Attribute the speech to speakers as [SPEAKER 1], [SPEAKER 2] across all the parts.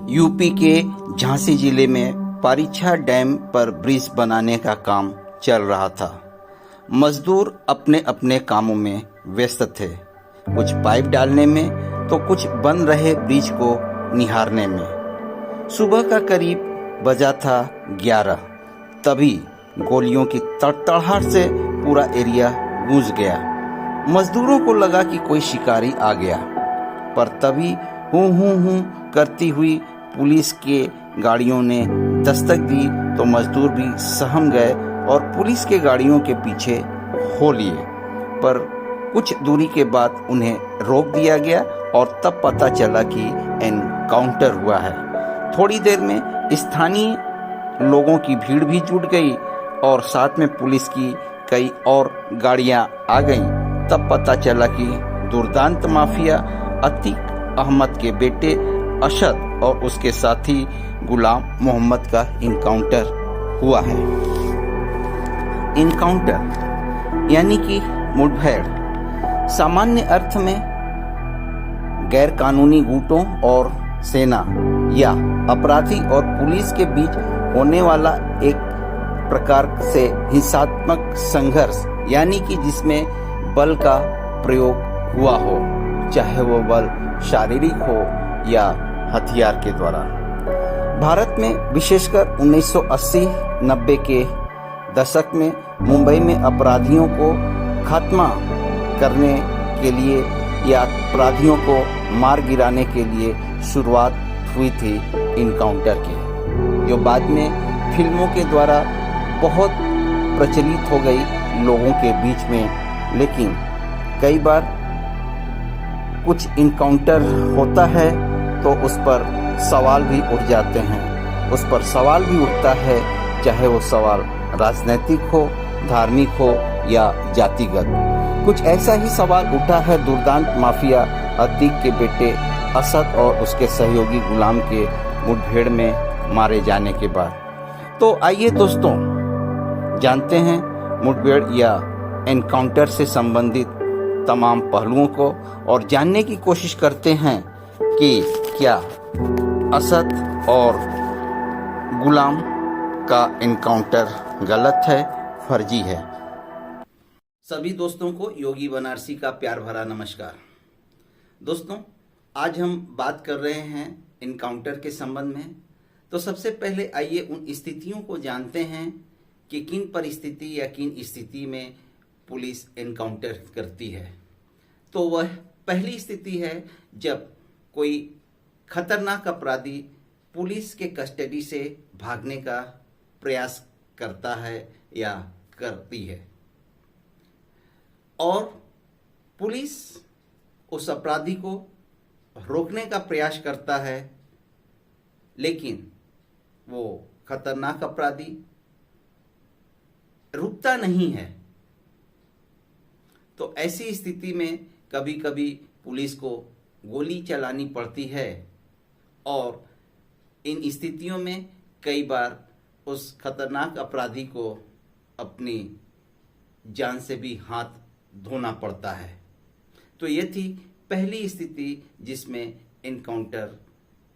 [SPEAKER 1] UP के झांसी जिले में पारीछा डैम पर ब्रिज बनाने का काम चल रहा था। मजदूर अपने अपने कामों में व्यस्त थे, कुछ पाइप डालने में तो कुछ बन रहे ब्रिज को निहारने में। सुबह का करीब बजा था 11, तभी गोलियों की तड़तड़ाहट से पूरा एरिया गूंज गया। मजदूरों को लगा कि कोई शिकारी आ गया, पर तभी हूं करती हुई पुलिस के गाड़ियों ने दस्तक दी तो मजदूर भी सहम गए और पुलिस के गाड़ियों के पीछे हो लिए। पर कुछ दूरी के बाद उन्हें रोक दिया गया और तब पता चला कि एनकाउंटर हुआ है। थोड़ी देर में स्थानीय लोगों की भीड़ भी जुट गई और साथ में पुलिस की कई और गाड़ियां आ गईं। तब पता चला कि दुर्दांत माफिया अतीक अहमद के बेटे असद और उसके साथी गुलाम मोहम्मद का इनकाउंटर हुआ है। इनकाउंटर यानी कि मुठभेड़ सामान्य अर्थ में गैर कानूनी गुटों और सेना या अपराधी और पुलिस के बीच होने वाला एक प्रकार से हिंसात्मक संघर्ष, यानी कि जिसमें बल का प्रयोग हुआ हो, चाहे वो बल शारीरिक हो या हथियार के द्वारा। भारत में विशेषकर 1980-90 के दशक में मुंबई में अपराधियों को खात्मा करने के लिए या अपराधियों को मार गिराने के लिए शुरुआत हुई थी इनकाउंटर की, जो बाद में फिल्मों के द्वारा बहुत प्रचलित हो गई लोगों के बीच में। लेकिन कई बार कुछ इनकाउंटर होता है तो उस पर सवाल भी उठ जाते हैं। उस पर सवाल भी उठता है, चाहे वो सवाल राजनीतिक हो, धार्मिक हो या जातिगत। कुछ ऐसा ही सवाल उठा है दुर्दांत माफिया अतीक के बेटे असद और उसके सहयोगी गुलाम के मुठभेड़ में मारे जाने के बाद। तो आइए दोस्तों, जानते हैं मुठभेड़ या एनकाउंटर से संबंधित तमाम पहलुओं को और जानने की कोशिश करते हैं कि क्या असद और गुलाम का एनकाउंटर गलत है, फर्जी है। सभी दोस्तों को योगी बनारसी का प्यार भरा नमस्कार। दोस्तों, आज हम बात कर रहे हैं एनकाउंटर के संबंध में। तो सबसे पहले आइए उन स्थितियों को जानते हैं कि किन परिस्थिति या किन स्थिति में पुलिस एनकाउंटर करती है। तो वह पहली स्थिति है जब कोई खतरनाक अपराधी पुलिस के कस्टडी से भागने का प्रयास करता है या करती है और पुलिस उस अपराधी को रोकने का प्रयास करता है, लेकिन वो खतरनाक अपराधी रुकता नहीं है। तो ऐसी स्थिति में कभी कभी पुलिस को गोली चलानी पड़ती है और इन स्थितियों में कई बार उस खतरनाक अपराधी को अपनी जान से भी हाथ धोना पड़ता है। तो ये थी पहली स्थिति जिसमें एनकाउंटर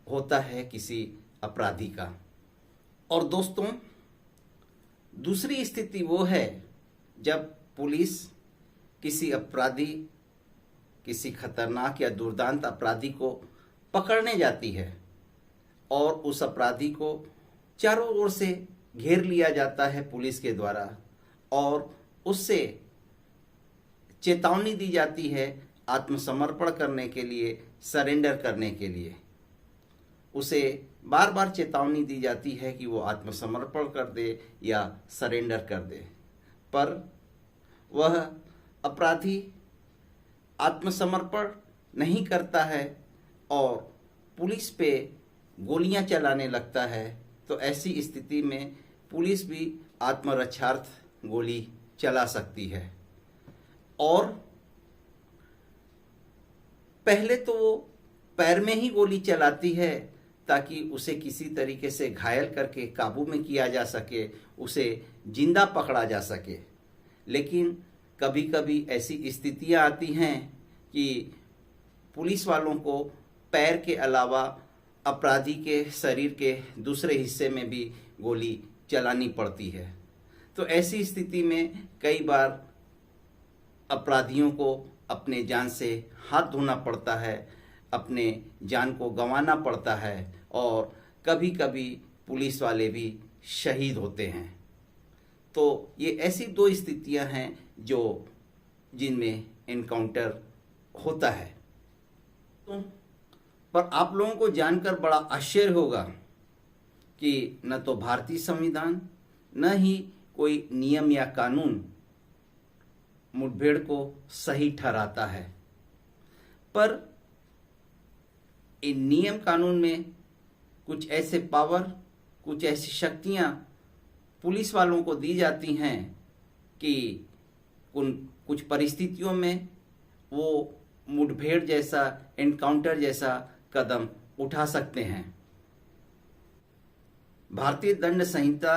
[SPEAKER 1] होता है किसी अपराधी का। और दोस्तों, दूसरी स्थिति वो है जब पुलिस किसी अपराधी, किसी खतरनाक या दुर्दांत अपराधी को पकड़ने जाती है और उस अपराधी को चारों ओर से घेर लिया जाता है पुलिस के द्वारा और उससे चेतावनी दी जाती है आत्मसमर्पण करने के लिए, सरेंडर करने के लिए। उसे बार बार चेतावनी दी जाती है कि वो आत्मसमर्पण कर दे या सरेंडर कर दे, पर वह अपराधी आत्मसमर्पण नहीं करता है और पुलिस पे गोलियां चलाने लगता है। तो ऐसी स्थिति में पुलिस भी आत्मरक्षार्थ गोली चला सकती है। और पहले तो वो पैर में ही गोली चलाती है ताकि उसे किसी तरीके से घायल करके काबू में किया जा सके, उसे जिंदा पकड़ा जा सके। लेकिन कभी कभी ऐसी स्थितियां आती हैं कि पुलिस वालों को पैर के अलावा अपराधी के शरीर के दूसरे हिस्से में भी गोली चलानी पड़ती है। तो ऐसी स्थिति में कई बार अपराधियों को अपने जान से हाथ धोना पड़ता है, अपने जान को गंवाना पड़ता है और कभी कभी पुलिस वाले भी शहीद होते हैं। तो ये ऐसी दो स्थितियां हैं जिनमें एनकाउंटर होता है। पर आप लोगों को जानकर बड़ा आश्चर्य होगा कि न तो भारतीय संविधान न ही कोई नियम या कानून मुठभेड़ को सही ठहराता है, पर इन नियम कानून में कुछ ऐसे पावर, कुछ ऐसी शक्तियां पुलिस वालों को दी जाती हैं कि कुछ परिस्थितियों में वो मुठभेड़ जैसा, एनकाउंटर जैसा कदम उठा सकते हैं। भारतीय दंड संहिता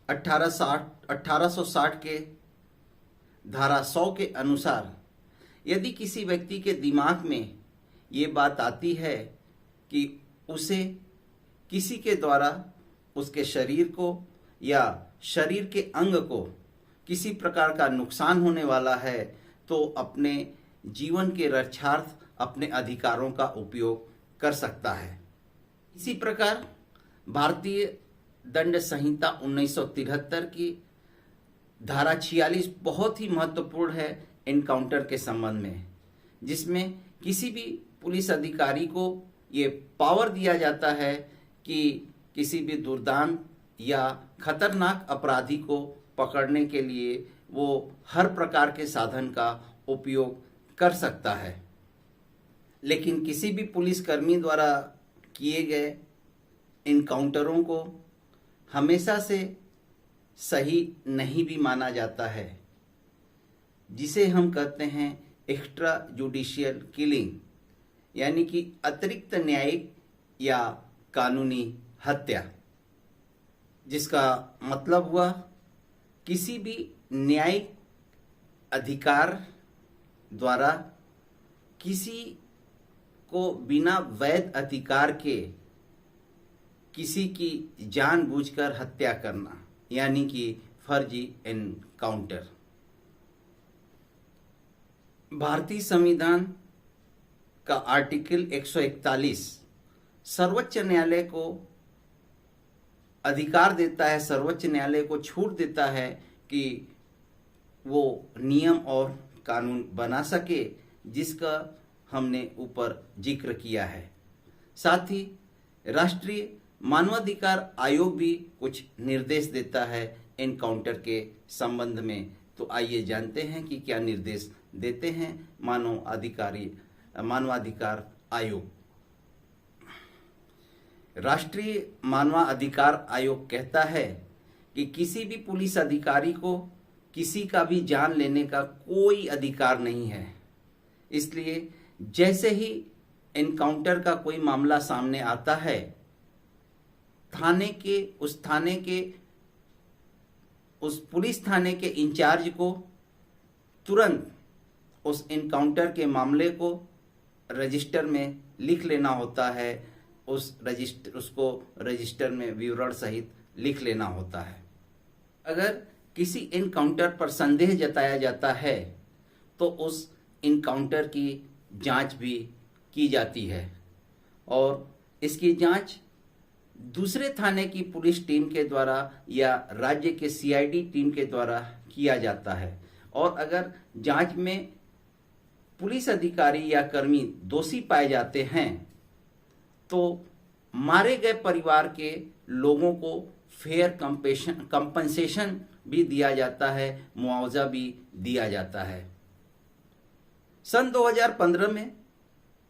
[SPEAKER 1] 1860 के धारा 100 के अनुसार यदि किसी व्यक्ति के दिमाग में ये बात आती है कि उसे किसी के द्वारा उसके शरीर को या शरीर के अंग को किसी प्रकार का नुकसान होने वाला है, तो अपने जीवन के रक्षार्थ अपने अधिकारों का उपयोग कर सकता है। इसी प्रकार भारतीय दंड संहिता 1973 की धारा 46 बहुत ही महत्वपूर्ण है एनकाउंटर के संबंध में, जिसमें किसी भी पुलिस अधिकारी को ये पावर दिया जाता है कि किसी भी दुर्दांत या खतरनाक अपराधी को पकड़ने के लिए वो हर प्रकार के साधन का उपयोग कर सकता है। लेकिन किसी भी पुलिसकर्मी द्वारा किए गए एनकाउंटरों को हमेशा से सही नहीं भी माना जाता है, जिसे हम कहते हैं एक्स्ट्रा जुडिशियल किलिंग, यानी कि अतिरिक्त न्यायिक या कानूनी हत्या, जिसका मतलब हुआ किसी भी न्यायिक अधिकार द्वारा किसी को बिना वैध अधिकार के किसी की जानबूझकर हत्या करना, यानी कि फर्जी एनकाउंटर। भारतीय संविधान का आर्टिकल 141 सर्वोच्च न्यायालय को अधिकार देता है, सर्वोच्च न्यायालय को छूट देता है कि वो नियम और कानून बना सके, जिसका हमने ऊपर जिक्र किया है। साथ ही राष्ट्रीय मानवाधिकार आयोग भी कुछ निर्देश देता है एनकाउंटर के संबंध में। तो आइए जानते हैं कि क्या निर्देश देते हैं मानवाधिकार आयोग। राष्ट्रीय मानवाधिकार आयोग कहता है कि किसी भी पुलिस अधिकारी को किसी का भी जान लेने का कोई अधिकार नहीं है। इसलिए जैसे ही एनकाउंटर का कोई मामला सामने आता है, उस पुलिस थाने के इंचार्ज को तुरंत उस एनकाउंटर के मामले को रजिस्टर में लिख लेना होता है, उसको रजिस्टर में विवरण सहित लिख लेना होता है। अगर किसी एनकाउंटर पर संदेह जताया जाता है तो उस एनकाउंटर की जांच भी की जाती है और इसकी जांच दूसरे थाने की पुलिस टीम के द्वारा या राज्य के सीआईडी टीम के द्वारा किया जाता है। और अगर जांच में पुलिस अधिकारी या कर्मी दोषी पाए जाते हैं तो मारे गए परिवार के लोगों को फेयर कंपनसेशन भी दिया जाता है, मुआवजा भी दिया जाता है। सन 2015 में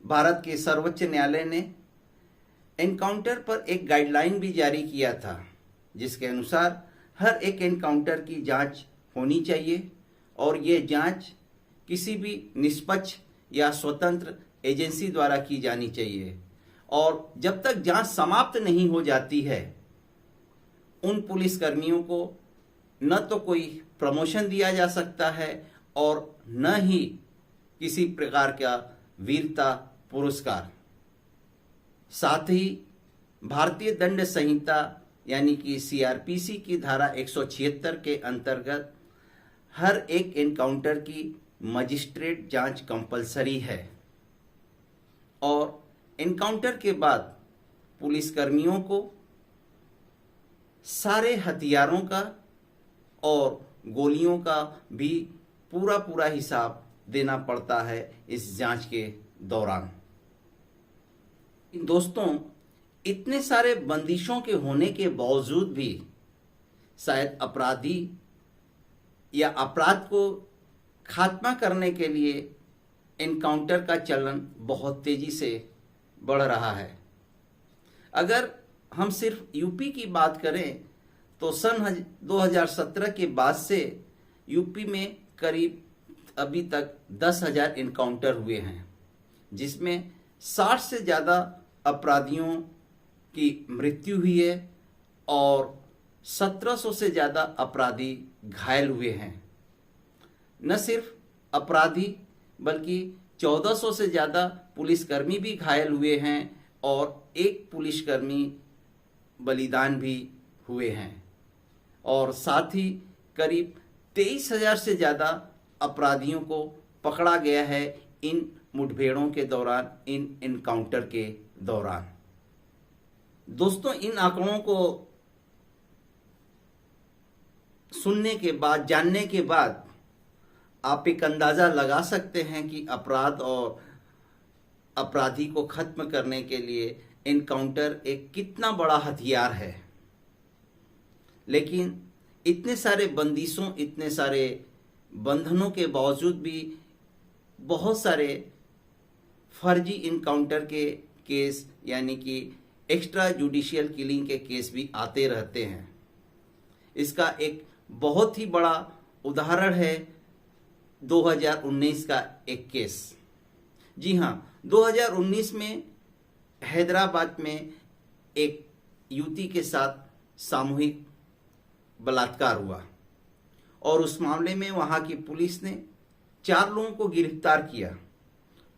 [SPEAKER 1] भारत के सर्वोच्च न्यायालय ने एनकाउंटर पर एक गाइडलाइन भी जारी किया था, जिसके अनुसार हर एक एनकाउंटर की जांच होनी चाहिए और ये जांच किसी भी निष्पक्ष या स्वतंत्र एजेंसी द्वारा की जानी चाहिए। और जब तक जांच समाप्त नहीं हो जाती है, उन पुलिसकर्मियों को न तो कोई प्रमोशन दिया जा सकता है और न ही किसी प्रकार का वीरता पुरस्कार। साथ ही भारतीय दंड संहिता यानी कि सीआरपीसी की धारा 176 के अंतर्गत हर एक एनकाउंटर की मजिस्ट्रेट जांच कंपलसरी है और एनकाउंटर के बाद पुलिसकर्मियों को सारे हथियारों का और गोलियों का भी पूरा हिसाब देना पड़ता है इस जांच के दौरान। दोस्तों, इतने सारे बंदिशों के होने के बावजूद भी शायद अपराधी या अपराध को खात्मा करने के लिए एनकाउंटर का चलन बहुत तेजी से बढ़ रहा है। अगर हम सिर्फ यूपी की बात करें तो सन 2017 के बाद से यूपी में करीब अभी तक 10,000 एनकाउंटर हुए हैं, जिसमें 60 से ज़्यादा अपराधियों की मृत्यु हुई है और 1700 से ज़्यादा अपराधी घायल हुए हैं। न सिर्फ अपराधी बल्कि 1400 से ज़्यादा पुलिसकर्मी भी घायल हुए हैं और एक पुलिसकर्मी बलिदान भी हुए हैं और साथ ही करीब 23,000 से ज़्यादा अपराधियों को पकड़ा गया है इन मुठभेड़ों के दौरान, इन एनकाउंटर के दौरान। दोस्तों, इन आंकड़ों को सुनने के बाद, जानने के बाद आप एक अंदाजा लगा सकते हैं कि अपराध और अपराधी को खत्म करने के लिए एनकाउंटर एक कितना बड़ा हथियार है। लेकिन इतने सारे बंदिशों, इतने सारे बंधनों के बावजूद भी बहुत सारे फर्जी इनकाउंटर के केस यानी कि एक्स्ट्रा जुडिशियल किलिंग के केस भी आते रहते हैं। इसका एक बहुत ही बड़ा उदाहरण है 2019 का एक केस। जी हाँ, 2019 में हैदराबाद में एक युवती के साथ सामूहिक बलात्कार हुआ और उस मामले में वहां की पुलिस ने 4 लोगों को गिरफ्तार किया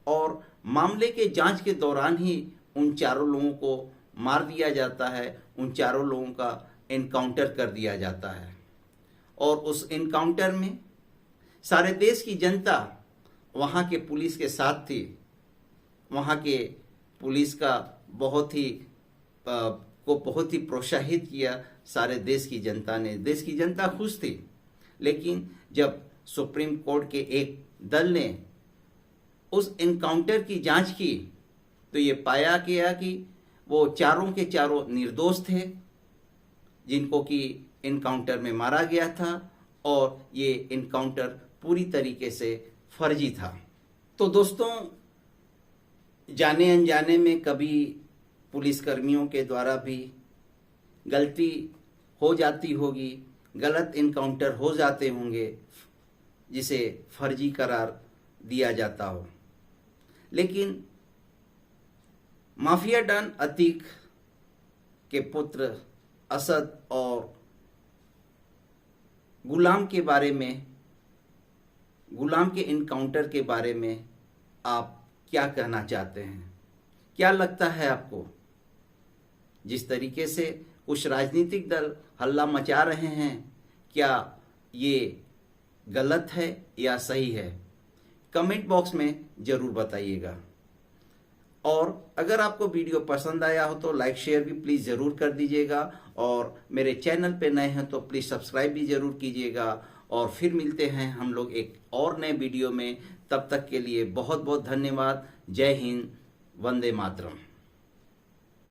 [SPEAKER 1] और मामले के जांच के दौरान ही उन 4 लोगों को मार दिया जाता है, उन 4 लोगों का एनकाउंटर कर दिया जाता है। और उस एनकाउंटर में सारे देश की जनता वहाँ के पुलिस के साथ थी। वहाँ के पुलिस का बहुत ही प्रोत्साहित किया सारे देश की जनता ने। देश की जनता खुश थी। लेकिन जब सुप्रीम कोर्ट के एक दल ने उस एनकाउंटर की जांच की तो ये पाया गया कि वो चारों के चारों निर्दोष थे जिनको कि एनकाउंटर में मारा गया था और ये एनकाउंटर पूरी तरीके से फर्जी था। तो दोस्तों, जाने अनजाने में कभी पुलिसकर्मियों के द्वारा भी गलती हो जाती होगी, गलत एनकाउंटर हो जाते होंगे जिसे फर्जी करार दिया जाता हो। लेकिन माफिया डॉन अतीक के पुत्र असद और गुलाम के बारे में, गुलाम के एनकाउंटर के बारे में आप क्या कहना चाहते हैं? क्या लगता है आपको? जिस तरीके से कुछ राजनीतिक दल हल्ला मचा रहे हैं, क्या ये गलत है या सही है? कमेंट बॉक्स में जरूर बताइएगा। और अगर आपको वीडियो पसंद आया हो तो लाइक शेयर भी प्लीज़ ज़रूर कर दीजिएगा और मेरे चैनल पे नए हैं तो प्लीज़ सब्सक्राइब भी ज़रूर कीजिएगा। और फिर मिलते हैं हम लोग एक और नए वीडियो में। तब तक के लिए बहुत बहुत धन्यवाद। जय हिंद, वंदे मातरम।